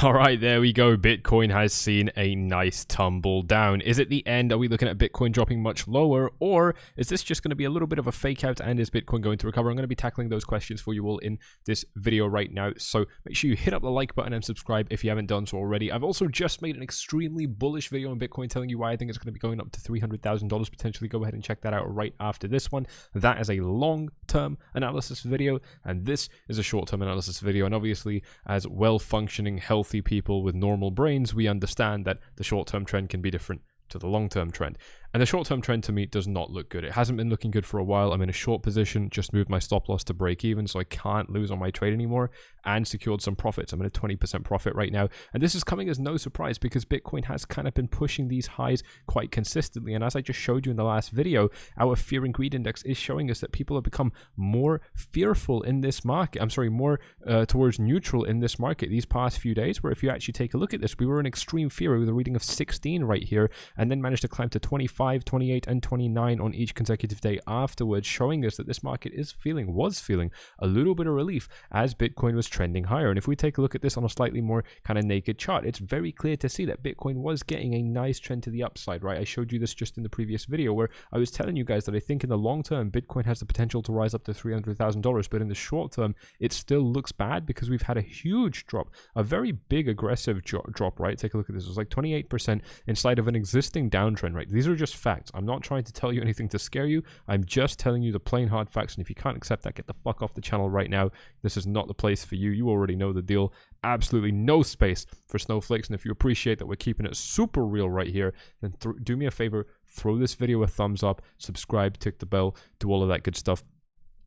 All right, there we go. Bitcoin has seen a nice tumble down. Is it the end? Are we looking at Bitcoin dropping much lower? Or is this just going to be a little bit of a fake out and is Bitcoin going to recover? I'm going to be tackling those questions for you all in this video right now. So make sure you hit up the like button and subscribe if you haven't done so already. I've also just made an extremely bullish video on Bitcoin telling you why I think it's going to be going up to $300,000 potentially. Go ahead and check that out right after this one. That is a long-term analysis video and this is a short-term analysis video. And obviously, as well-functioning, healthy people with normal brains, we understand that the short-term trend can be different to the long-term trend. And the short-term trend to me does not look good. It hasn't been looking good for a while. I'm in a short position, just moved my stop loss to break even, so I can't lose on my trade anymore, and secured some profits. I'm in a 20% profit right now. And this is coming as no surprise because Bitcoin has kind of been pushing these highs quite consistently. And as I just showed you in the last video, our fear and greed index is showing us that people have become more fearful in this market. I'm sorry, more towards neutral in this market these past few days, where if you actually take a look at this, we were in extreme fear with a reading of 16 right here, and then managed to climb to 25, 28, and 29 on each consecutive day afterwards, showing us that this market was feeling a little bit of relief as Bitcoin was trending higher. And if we take a look at this on a slightly more kind of naked chart, it's very clear to see that Bitcoin was getting a nice trend to the upside, right? I showed you this just in the previous video where I was telling you guys that I think in the long term, Bitcoin has the potential to rise up to $300,000, but in the short term, it still looks bad because we've had a huge drop, a very big aggressive drop, right? Take a look at this. It was like 28% inside of an existing downtrend, right? These are just facts. I'm not trying to tell you anything to scare you. I'm just telling you the plain hard facts. And if you can't accept that, get the fuck off the channel right now. This is not the place for you. You already know the deal. Absolutely no space for snowflakes. And if you appreciate that we're keeping it super real right here, then do me a favor, throw this video a thumbs up, subscribe, tick the bell, do all of that good stuff.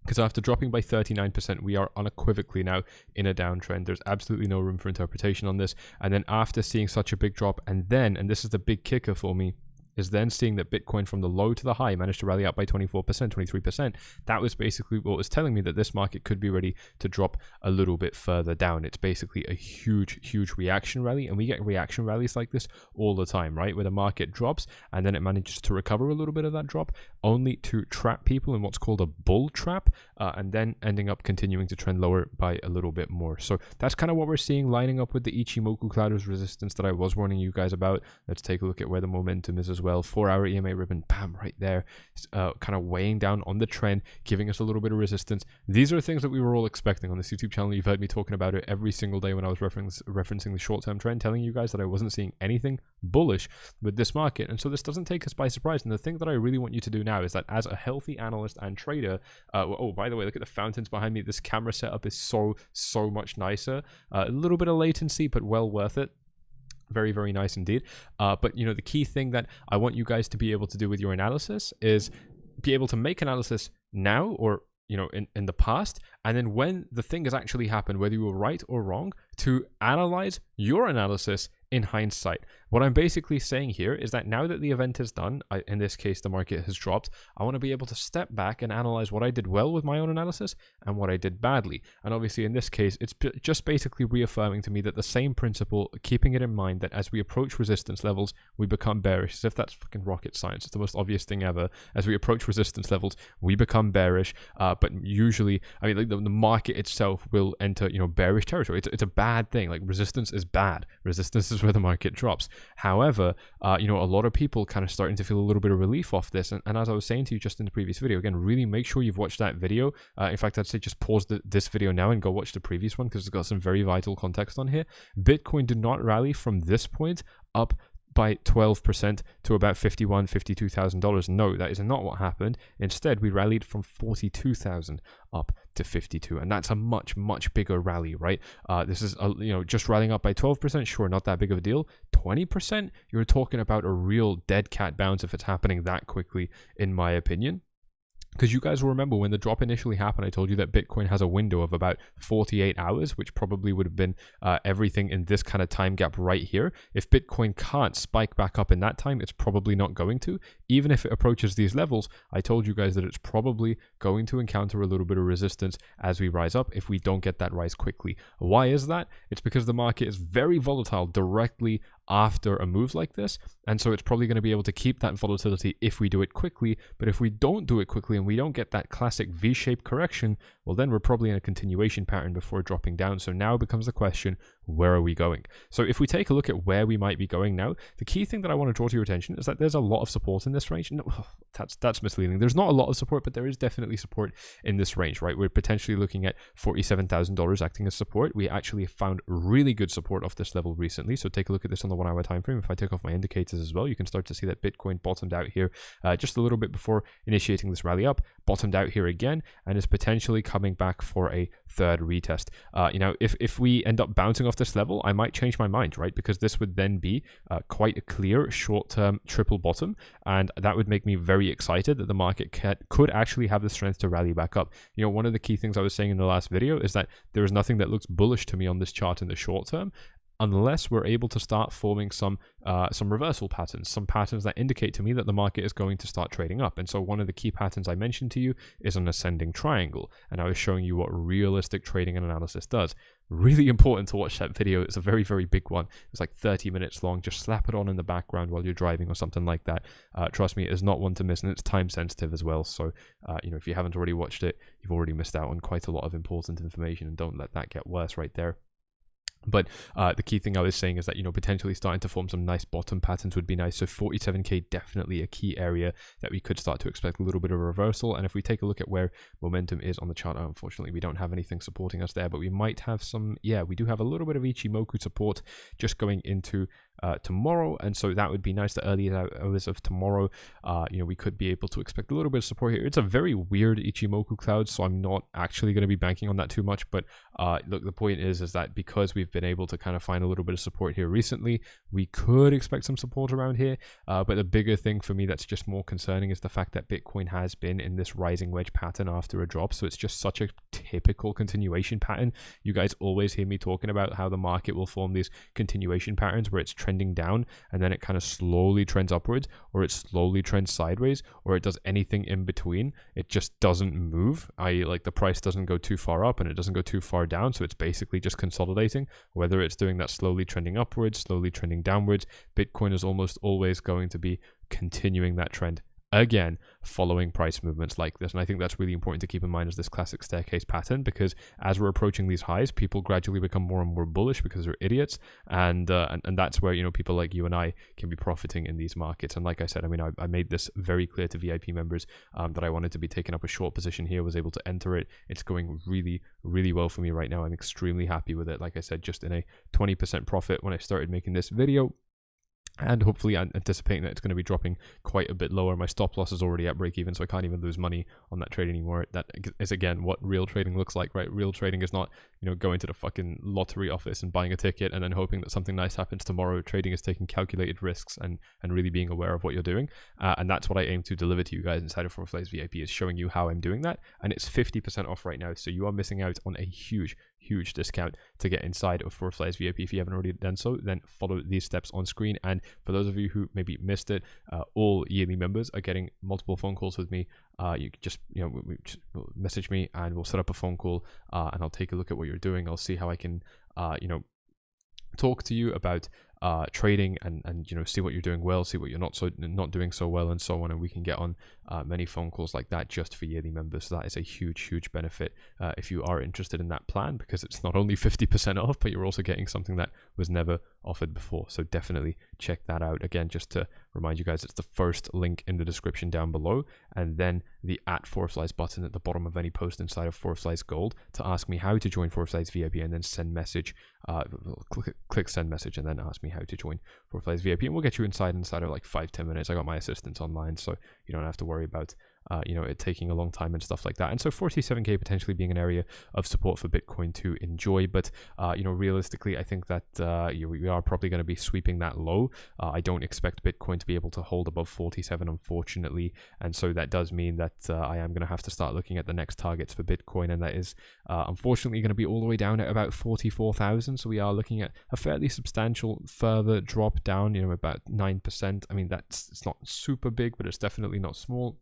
Because after dropping by 39%, we are unequivocally now in a downtrend. There's absolutely no room for interpretation on this. And then after seeing such a big drop, and this is the big kicker for me, is then seeing that Bitcoin from the low to the high managed to rally up by 24%, 23%. That was basically what was telling me that this market could be ready to drop a little bit further down. It's basically a huge, huge reaction rally. And we get reaction rallies like this all the time, right? Where the market drops and then it manages to recover a little bit of that drop, only to trap people in what's called a bull trap, and then ending up continuing to trend lower by a little bit more. So that's kind of what we're seeing, lining up with the Ichimoku cloud resistance that I was warning you guys about. Let's take a look at where the momentum is as well. 4-hour EMA ribbon, bam, right there, kind of weighing down on the trend, giving us a little bit of resistance. These are things that we were all expecting on this YouTube channel. You've heard me talking about it every single day when I was referencing the short-term trend, telling you guys that I wasn't seeing anything bullish with this market. And so this doesn't take us by surprise. And the thing that I really want you to do now is that as a healthy analyst and trader, oh, by the way, look at the fountains behind me. This camera setup is so much nicer. A little bit of latency, but well worth it. Very, very nice indeed. But you know, the key thing that I want you guys to be able to do with your analysis is be able to make analysis now, or you know, in the past, and then when the thing has actually happened, whether you were right or wrong, to analyze your analysis in hindsight. What I'm basically saying here is that now that the event is done, in this case the market has dropped, I want to be able to step back and analyze what I did well with my own analysis and what I did badly. And obviously in this case, it's just basically reaffirming to me that the same principle, keeping it in mind that as we approach resistance levels, we become bearish. As if that's fucking rocket science. It's the most obvious thing ever. As we approach resistance levels, we become bearish. But usually, I mean, like the market itself will enter, you know, bearish territory. It's a bad thing. Like resistance is bad. Resistance is where the market drops. However, you know, a lot of people kind of starting to feel a little bit of relief off this. And as I was saying to you just in the previous video, again, really make sure you've watched that video. In fact, I'd say just pause this video now and go watch the previous one because it's got some very vital context on here. Bitcoin did not rally from this point up by 12% to about $51,000, $52,000. No, that is not what happened. Instead, we rallied from 42,000 up to 52, and that's a much bigger rally, right? This is you know, just rallying up by 12%, sure, not that big of a deal. 20%, you're talking about a real dead cat bounce if it's happening that quickly, in my opinion. Because you guys will remember when the drop initially happened, I told you that Bitcoin has a window of about 48 hours, which probably would have been everything in this kind of time gap right here. If Bitcoin can't spike back up in that time, it's probably not going to. Even if it approaches these levels, I told you guys that it's probably going to encounter a little bit of resistance as we rise up if we don't get that rise quickly. Why is that? It's because the market is very volatile directly after a move like this, and so it's probably going to be able to keep that volatility if we do it quickly. But if we don't do it quickly and we don't get that classic V-shaped correction, well, then we're probably in a continuation pattern before dropping down. So now becomes the question, where are we going? So if we take a look at where we might be going now, the key thing that I want to draw to your attention is that there's a lot of support in this range. No, that's misleading. There's not a lot of support, but there is definitely support in this range, right? We're potentially looking at $47,000 acting as support. We actually found really good support off this level recently. So take a look at this on the 1 hour time frame. If I take off my indicators as well, you can start to see that Bitcoin bottomed out here just a little bit before initiating this rally up, bottomed out here again, and is potentially coming back for a third retest. You know, if we end up bouncing off this level, I might change my mind, right? Because this would then be quite a clear short-term triple bottom, and that would make me very excited that the market could actually have the strength to rally back up. You know, one of the key things I was saying in the last video is that there is nothing that looks bullish to me on this chart in the short term, unless we're able to start forming some reversal patterns, some patterns that indicate to me that the market is going to start trading up. And so one of the key patterns I mentioned to you is an ascending triangle. And I was showing you what realistic trading and analysis does. Really important to watch that video. It's a very, very big one. It's like 30 minutes long. Just slap it on in the background while you're driving or something like that. Trust me, it is not one to miss, and it's time sensitive as well. So, you know, if you haven't already watched it, you've already missed out on quite a lot of important information, and don't let that get worse right there. But the key thing I was saying is that, you know, potentially starting to form some nice bottom patterns would be nice. So 47K definitely a key area that we could start to expect a little bit of a reversal. And if we take a look at where momentum is on the chart, unfortunately, we don't have anything supporting us there, but we might have some, yeah, we do have a little bit of Ichimoku support just going into tomorrow. And so that would be nice. The early hours of tomorrow, you know, we could be able to expect a little bit of support here. It's a very weird Ichimoku cloud, so I'm not actually going to be banking on that too much. But look, the point is that because we've been able to kind of find a little bit of support here recently, we could expect some support around here. But the bigger thing for me that's just more concerning is the fact that Bitcoin has been in this rising wedge pattern after a drop. So it's just such a typical continuation pattern. You guys always hear me talking about how the market will form these continuation patterns where it's trending down and then it kind of slowly trends upwards, or it slowly trends sideways, or it does anything in between. It just doesn't move. Like the price doesn't go too far up and it doesn't go too far down. So it's basically just consolidating. Whether it's doing that slowly trending upwards, slowly trending downwards, Bitcoin is almost always going to be continuing that trend. Again, following price movements like this. And I think that's really important to keep in mind as this classic staircase pattern, because as we're approaching these highs, people gradually become more and more bullish because they're idiots. And that's where, you know, people like you and I can be profiting in these markets. And like I said, I mean, I made this very clear to VIP members that I wanted to be taking up a short position here, was able to enter it. It's going really, really well for me right now. I'm extremely happy with it. Like I said, just in a 20% profit when I started making this video. And hopefully I'm anticipating that it's going to be dropping quite a bit lower. My stop loss is already at break even, so I can't even lose money on that trade anymore. That is, again, what real trading looks like, right? Real trading is not, you know, going to the fucking lottery office and buying a ticket and then hoping that something nice happens tomorrow. Trading is taking calculated risks and really being aware of what you're doing. And that's what I aim to deliver to you guys inside of Forflies VIP, is showing you how I'm doing that. And it's 50% off right now, so you are missing out on a huge discount to get inside of Forflies VIP. If you haven't already done so, then follow these steps on screen. And for those of you who maybe missed it, all yearly members are getting multiple phone calls with me. You can just, you know, just message me and we'll set up a phone call, and I'll take a look at what you're doing. I'll see how I can, you know, talk to you about trading and you know, see what you're doing well, see what you're not doing so well, and so on. And we can get on many phone calls like that just for yearly members. So that is a huge benefit if you are interested in that plan, because it's not only 50% off, but you're also getting something that was never offered before. So definitely check that out. Again, just to remind you guys, it's the first link in the description down below, and then the @Forflies button at the bottom of any post inside of Forflies Gold to ask me how to join Forflies VIP, and then send message, click send message, and then ask me how to join Forflies VIP, and we'll get you inside of like 5-10 minutes. I got my assistants online, so you don't have to worry about you know, it taking a long time and stuff like that. And so 47K potentially being an area of support for Bitcoin to enjoy. But you know, realistically, I think that we are probably going to be sweeping that low. I don't expect Bitcoin to be able to hold above 47, unfortunately. And so that does mean that I am going to have to start looking at the next targets for Bitcoin, and that is unfortunately going to be all the way down at about 44,000. So we are looking at a fairly substantial further drop down, you know, about 9%. I mean, it's not super big, but it's definitely not small.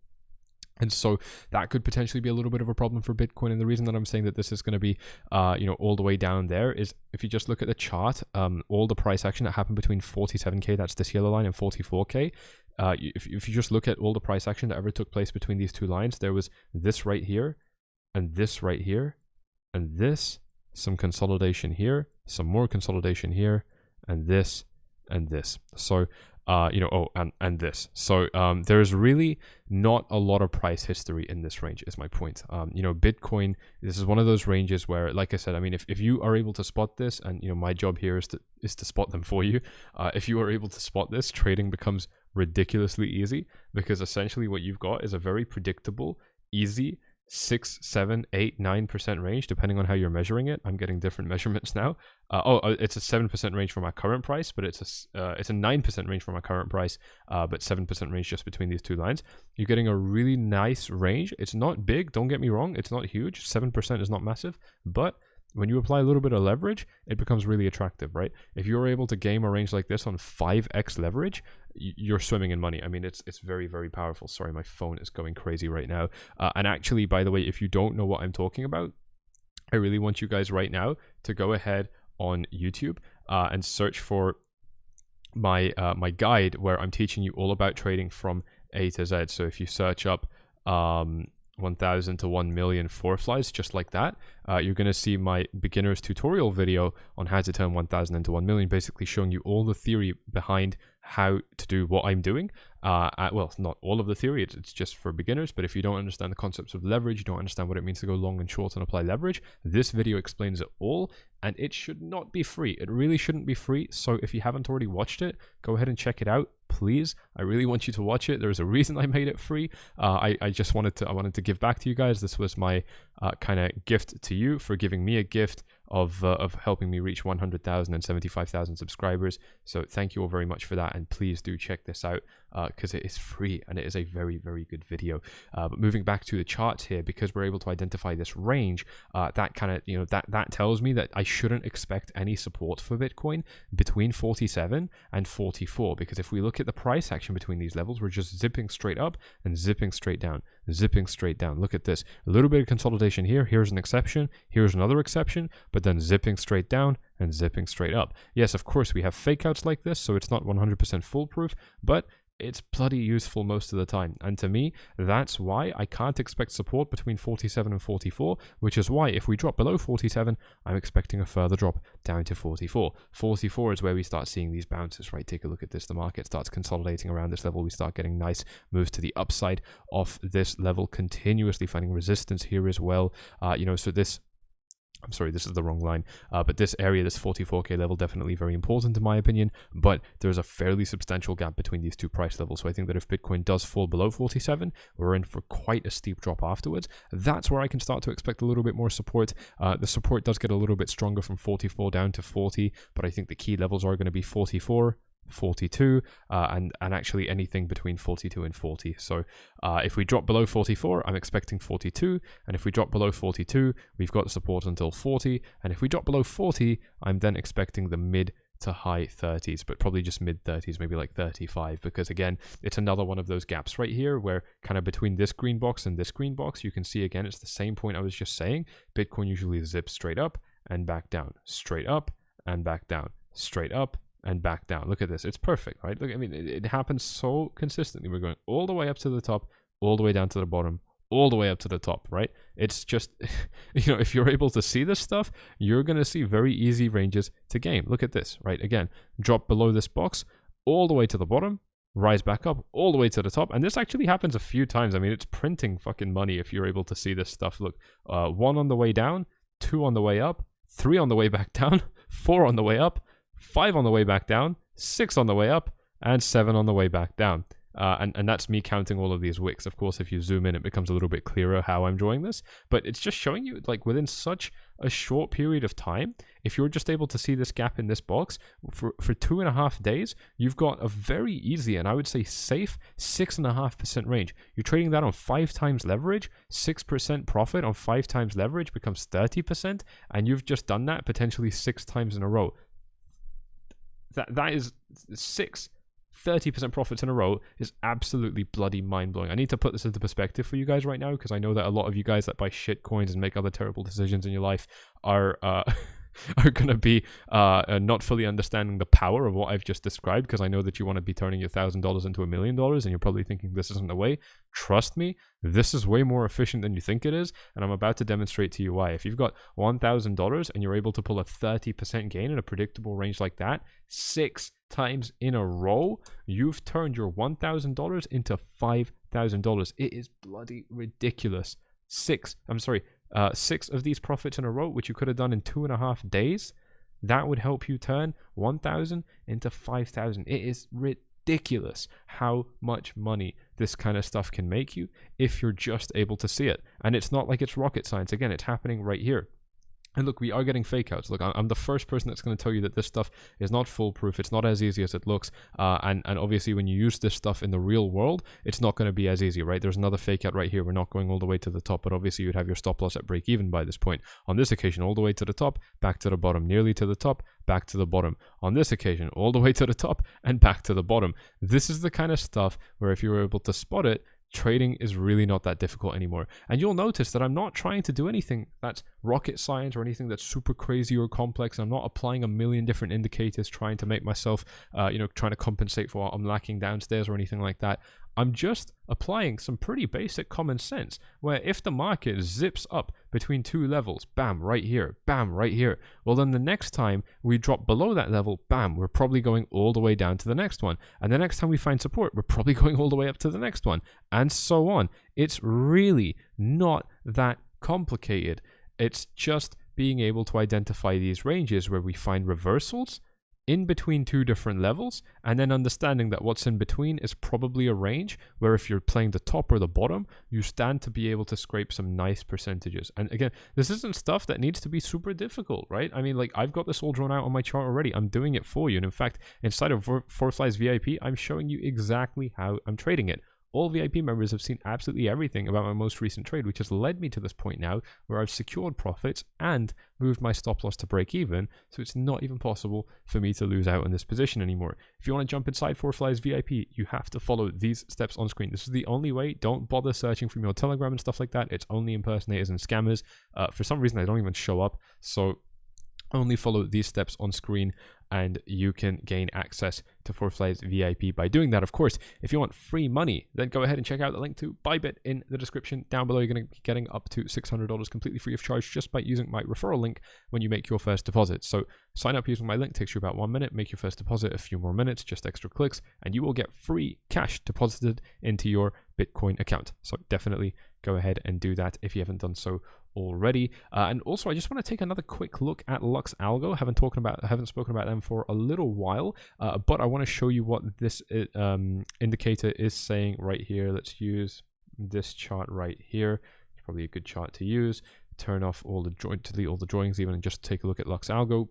And so that could potentially be a little bit of a problem for Bitcoin. And the reason that I'm saying that this is going to be, you know, all the way down there is if you just look at the chart, all the price action that happened between 47K, that's this yellow line, and 44K. If you just look at all the price action that ever took place between these two lines, there was this right here, and this right here, and this, some consolidation here, some more consolidation here, and this, and this. So, and this. So there's really not a lot of price history in this range is my point. Bitcoin, this is one of those ranges where, like I said, I mean, if you are able to spot this, and my job here is to spot them for you. If you are able to spot this, trading becomes ridiculously easy, because essentially what you've got is a very predictable, easy 6, 7, 8, 9% range, depending on how you're measuring it. I'm getting different measurements now. It's a 7% range from our current price, but it's a 9% range from our current price, but 7% range just between these two lines. You're getting a really nice range. It's not big, don't get me wrong. It's not huge. 7% is not massive, but when you apply a little bit of leverage, it becomes really attractive, right? If you're able to game a range like this on 5x leverage, you're swimming in money. I mean, it's very, very powerful. Sorry, my phone is going crazy right now. And actually, by the way, if you don't know what I'm talking about, I really want you guys right now to go ahead on YouTube and search for my my guide, where I'm teaching you all about trading from A to Z. So if you search up 1,000 to 1 million four flies, just like that, you're going to see my beginner's tutorial video on how to turn 1,000 into 1 million, basically showing you all the theory behind how to do what I'm doing. Well, not all of the theory, it's just for beginners, but if you don't understand the concepts of leverage, you don't understand what it means to go long and short and apply leverage, this video explains it all, and it should not be free. It really shouldn't be free. So if you haven't already watched it, go ahead and check it out, please. I really want you to watch it. There's a reason I made it free. I wanted to give back to you guys. This was my kind of gift to you for giving me a gift of helping me reach 100,000 and 75,000 subscribers. So thank you all very much for that, and please do check this out because it is free and it is a very, very good video. But moving back to the charts here, because we're able to identify this range, that kind of that tells me that I shouldn't expect any support for Bitcoin between 47 and 44, because if we look at the price action between these levels, we're just zipping straight up and zipping straight down, zipping straight down. Look at this, a little bit of consolidation here. Here's an exception, here's another exception, but then zipping straight down and zipping straight up. Yes, of course, we have fake outs like this, so it's not 100% foolproof, but it's bloody useful most of the time. And to me, that's why I can't expect support between 47 and 44, which is why if we drop below 47, I'm expecting a further drop down to 44. 44 is where we start seeing these bounces, right? Take a look at this. The market starts consolidating around this level. We start getting nice moves to the upside off this level, continuously finding resistance here as well. So this... I'm sorry, this is the wrong line, but this area, this 44k level, definitely very important in my opinion, but there's a fairly substantial gap between these two price levels. So I think that if Bitcoin does fall below 47, we're in for quite a steep drop afterwards. That's where I can start to expect a little bit more support. The support does get a little bit stronger from 44 down to 40, but I think the key levels are going to be 44, 42, and actually anything between 42 and 40. So if we drop below 44, I'm expecting 42, and if we drop below 42, we've got support until 40, and if we drop below 40, I'm then expecting the mid to high 30s, but probably just mid 30s, maybe like 35, because again, it's another one of those gaps right here where kind of between this green box and this green box, you can see again, it's the same point I was just saying. Bitcoin usually zips straight up and back down, straight up and back down, straight up and back down. Look at this, it's perfect, right? Look, I mean, it happens so consistently. We're going all the way up to the top, all the way down to the bottom, all the way up to the top, right? It's just, if you're able to see this stuff, you're going to see very easy ranges to game. Look at this, right? Again, drop below this box, all the way to the bottom, rise back up, all the way to the top. And this actually happens a few times. I mean, it's printing fucking money if you're able to see this stuff. Look, 1 on the way down, 2 on the way up, 3 on the way back down, 4 on the way up, 5 on the way back down, 6 on the way up, and 7 on the way back down. And that's me counting all of these wicks. Of course, if you zoom in, it becomes a little bit clearer how I'm drawing this. But it's just showing you, like, within such a short period of time, if you're just able to see this gap in this box for 2.5 days, you've got a very easy, and I would say safe, 6.5% range. You're trading that on 5 times leverage, 6% profit on 5 times leverage becomes 30%, and you've just done that potentially 6 times in a row. That is 30% profits in a row is absolutely bloody mind-blowing. I need to put this into perspective for you guys right now, because I know that a lot of you guys that buy shit coins and make other terrible decisions in your life are are going to be not fully understanding the power of what I've just described, because I know that you want to be turning your $1,000 into $1 million, and you're probably thinking this isn't the way. Trust me, this is way more efficient than you think it is, and I'm about to demonstrate to you why. If you've got $1,000 and you're able to pull a 30% gain in a predictable range like that, 6 times in a row, you've turned your $1,000 into $5,000. It is bloody ridiculous. 6 of these profits in a row, which you could have done in 2.5 days, that would help you turn 1,000 into 5,000. It is ridiculous how much money this kind of stuff can make you if you're just able to see it. And it's not like it's rocket science. Again, it's happening right here. And look, we are getting fake outs. Look, I'm the first person that's going to tell you that this stuff is not foolproof. It's not as easy as it looks. And obviously, when you use this stuff in the real world, it's not going to be as easy, right? There's another fake out right here. We're not going all the way to the top, but obviously, you'd have your stop loss at break even by this point. On this occasion, all the way to the top, back to the bottom, nearly to the top, back to the bottom. On this occasion, all the way to the top and back to the bottom. This is the kind of stuff where if you were able to spot it, trading is really not that difficult anymore. And you'll notice that I'm not trying to do anything that's rocket science or anything that's super crazy or complex. I'm not applying a million different indicators trying to make myself, trying to compensate for what I'm lacking downstairs or anything like that. I'm just applying some pretty basic common sense, where if the market zips up between 2 levels, bam, right here, well then the next time we drop below that level, bam, we're probably going all the way down to the next one. And the next time we find support, we're probably going all the way up to the next one, and so on. It's really not that complicated. It's just being able to identify these ranges where we find reversals in between 2 different levels, and then understanding that what's in between is probably a range where if you're playing the top or the bottom, you stand to be able to scrape some nice percentages. And again, this isn't stuff that needs to be super difficult, right? I mean, like, I've got this all drawn out on my chart already. I'm doing it for you. And in fact, inside of ForFly's VIP, I'm showing you exactly how I'm trading it. All VIP members have seen absolutely everything about my most recent trade, which has led me to this point now where I've secured profits and moved my stop loss to break even, so it's not even possible for me to lose out in this position anymore. If you want to jump inside ForFly's VIP, you have to follow these steps on screen. This is the only way. Don't bother searching from your Telegram and stuff like that. It's only impersonators and scammers. For some reason, they don't even show up, so only follow these steps on screen and you can gain access to ForFly's VIP by doing that. Of course, if you want free money, then go ahead and check out the link to Bybit in the description down below. You're going to be getting up to $600 completely free of charge just by using my referral link when you make your first deposit. So sign up using my link, takes you about 1 minute, make your first deposit, a few more minutes, just extra clicks, and you will get free cash deposited into your Bitcoin account. So definitely go ahead and do that if you haven't done so already. And also, I just want to take another quick look at Lux Algo. Haven't spoken about them for a little while, but I want to show you what this indicator is saying right here. Let's use this chart right here. It's probably a good chart to use. Turn off all the delete all the drawings even, and just take a look at Lux Algo.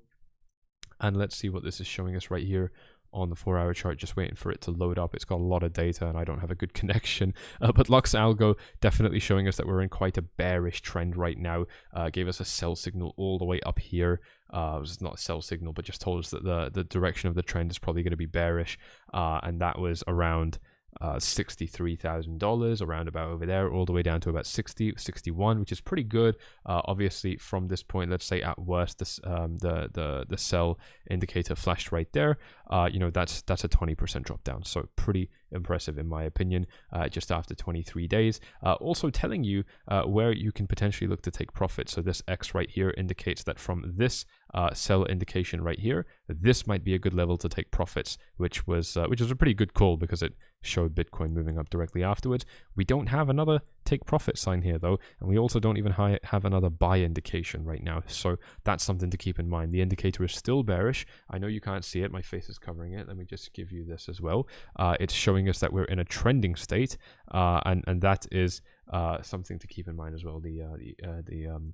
And let's see what this is showing us right here on the 4-hour chart, just waiting for it to load up. It's got a lot of data and I don't have a good connection, but Lux Algo definitely showing us that we're in quite a bearish trend right now. Gave us a sell signal all the way up here. It was not a sell signal, but just told us that the direction of the trend is probably going to be bearish, and that was around $63,000, around about over there, all the way down to about 61, which is pretty good. Obviously, from this point, let's say at worst, this the sell indicator flashed right there. That's a 20% drop down, so pretty impressive in my opinion, just after 23 days. Also telling you where you can potentially look to take profit. So this X right here indicates that from this sell indication right here, this might be a good level to take profits, which was a pretty good call because it showed Bitcoin moving up directly afterwards. We don't have another take profit sign here though, and we also don't even have another buy indication right now, so that's something to keep in mind. The indicator is still bearish. I know you can't see it, my face is covering it. Let me just give you this as well. It's showing us that we're in a trending state, and that is something to keep in mind as well. The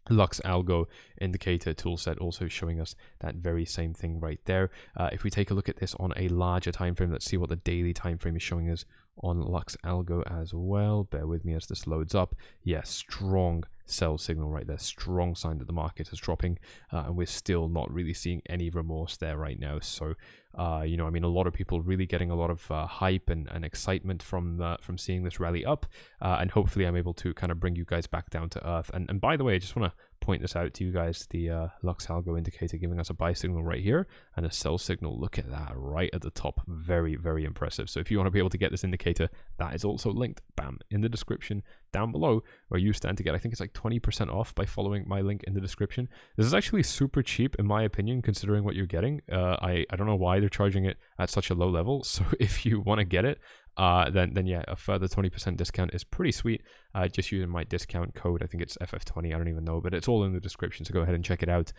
Lux Algo indicator toolset also showing us that very same thing right there. If we take a look at this on a larger time frame, let's see what the daily time frame is showing us on Lux Algo as well. Bear with me as this loads up. Yes, strong sell signal right there, strong sign that the market is dropping, and we're still not really seeing any remorse there right now. So I mean, a lot of people really getting a lot of hype and excitement from seeing this rally up, and hopefully I'm able to kind of bring you guys back down to earth. And by the way, I just want to point this out to you guys, the Lux Algo indicator giving us a buy signal right here and a sell signal. Look at that right at the top. Very, very impressive. So if you want to be able to get this indicator, that is also linked, bam, in the description down below, where you stand to get, I think it's like 20% off by following my link in the description. This is actually super cheap in my opinion, considering what you're getting. I don't know why they're charging it at such a low level. So if you want to get it, then yeah, a further 20% discount is pretty sweet. Just using my discount code, I think it's FF20, I don't even know, but it's all in the description, so go ahead and check it out.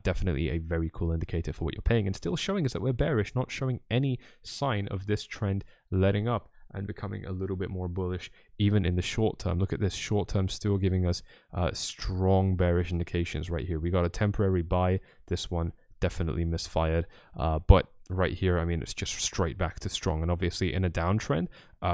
Definitely a very cool indicator for what you're paying, and still showing us that we're bearish, not showing any sign of this trend letting up and becoming a little bit more bullish even in the short term. Look at this, short term still giving us strong bearish indications right here. We got a temporary buy, this one definitely misfired, but right here, I mean, it's just straight back to strong. And obviously in a downtrend,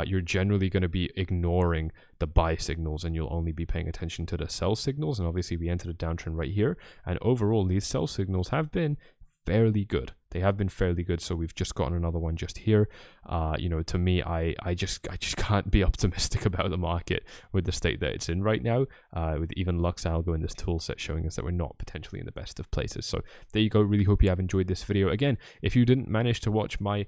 you're generally going to be ignoring the buy signals and you'll only be paying attention to the sell signals. And obviously we entered a downtrend right here, and overall these sell signals have been fairly good. They have been fairly good, so we've just gotten another one just here. You know, to me, I just can't be optimistic about the market with the state that it's in right now, with even Lux Algo in this tool set showing us that we're not potentially in the best of places. So there you go. Really hope you have enjoyed this video. Again, if you didn't manage to watch my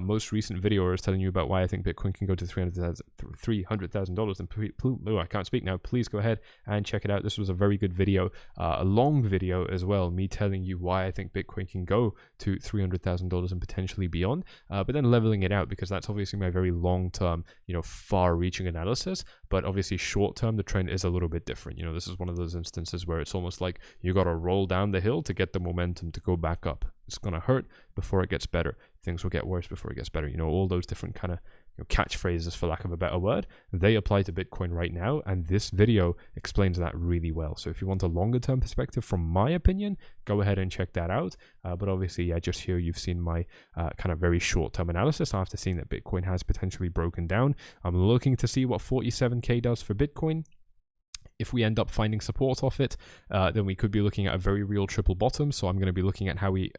most recent video where I was telling you about why I think Bitcoin can go to $300,000, and I can't speak now, please go ahead and check it out. This was a very good video, a long video as well, me telling you why I think Bitcoin can go to $300,000 and potentially beyond, but then leveling it out, because that's obviously my very long-term, you know, far-reaching analysis. But obviously short-term, the trend is a little bit different. You know, this is one of those instances where it's almost like you got to roll down the hill to get the momentum to go back up. It's going to hurt before it gets better. Things will get worse before it gets better. You know, all those different kind of, you know, catchphrases, for lack of a better word, they apply to Bitcoin right now, and this video explains that really well. So if you want a longer term perspective, from my opinion, go ahead and check that out. But obviously, yeah, just here you've seen my kind of very short term analysis after seeing that Bitcoin has potentially broken down. I'm looking to see what 47K does for Bitcoin. If we end up finding support off it, then we could be looking at a very real triple bottom. So I'm going to be looking at how we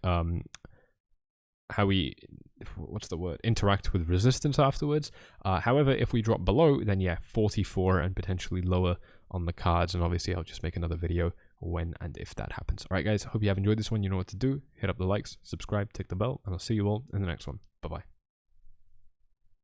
what's the word, interact with resistance afterwards. However, if we drop below, then yeah, 44 and potentially lower on the cards. And obviously I'll just make another video when and if that happens. All right guys, hope you have enjoyed this one. You know what to do. Hit up the likes, subscribe, tick the bell, and I'll see you all in the next one. Bye bye.